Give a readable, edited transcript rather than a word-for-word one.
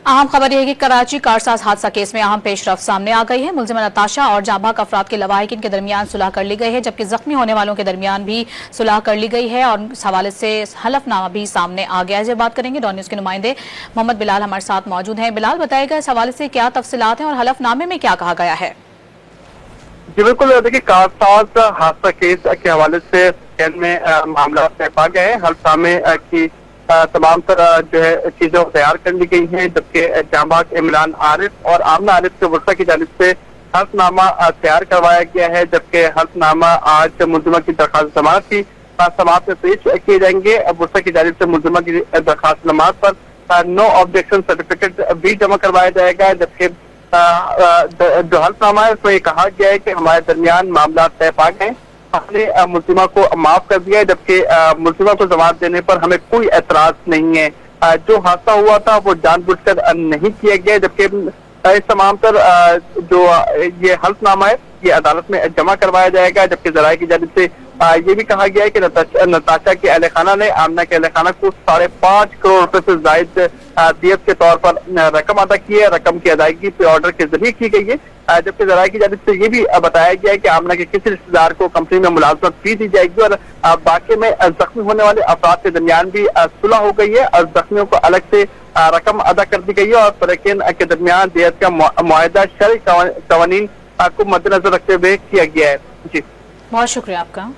अहम खबर यह है कि कराची कारसाज हादसा केस में अहम पेशरफ्त सामने आ गई है। मुलजिमा नताशा और जांबाक अफराद के लवाहिकीन के दरमियान सुलह कर ली गई है, जबकि जख्मी होने वालों के दरमियान भी सुलह कर ली गई है और इस हवाले से हलफनामा भी सामने आ गया है। जब बात करेंगे डॉन न्यूज़ के नुमाइंदे मोहम्मद बिलाल हमारे साथ मौजूद हैं। बिलाल, बताएगा इस हवाले से क्या तफसीलात हैं और हलफनामे में क्या कहा गया है? जी बिल्कुल, देखिए कारसाज हादसा केस के हवाले से में मामला तय पा गए हैं। हलफनामे की तमाम तरह जो है चीजें तैयार कर ली गई हैं, जबकि जांबाक इमरान आरिफ और आमना आरिफ के वर्षा की जानिब से हल्फनामा तैयार करवाया गया है, जबकि हल्फनामा आज मुलजिमा की दरखास्त जमानत की समाअत में पेश किए जाएंगे। वर्षा की जानिब से मुलजिमा की दरखास्त जमानत पर नो ऑब्जेक्शन सर्टिफिकेट भी जमा करवाया जाएगा, जबकि जो हल्फनामा है उसमें कहा गया है कि हमारे दरमियान मामला तय पा गए, हमने मुलजिमा को माफ कर दिया है, जबकि मुलजिमा को जमानत देने पर हमें कोई एतराज नहीं है। जो हादसा हुआ था वो जानबूझकर नहीं किया गया, जबकि इस तमाम तर जो ये हल्फनामा है ये अदालत में जमा करवाया जाएगा। जबकि जराये की जानिब से ये भी कहा गया है कि नताशा के अहले खाना ने आमना के अहले खाना को 5.5 करोड़ रुपए से जायद दियत के तौर पर रकम अदा की है। रकम की अदायगी पे ऑर्डर के जरिए की गई है, जबकि जराये की जानिब से ये भी बताया गया है कि आमना के किसी रिश्तेदार को कंपनी में मुलाजमत भी दी जाएगी और बाकी में जख्मी होने वाले अफराद के दरमियान भी सुलह हो गई है और जख्मियों को अलग से रकम अदा कर दी गई है और फरीकैन के दरमियान दियत का मुआहदा शरई कवानीन को मद्देनजर रखते हुए किया गया है। जी, बहुत शुक्रिया आपका।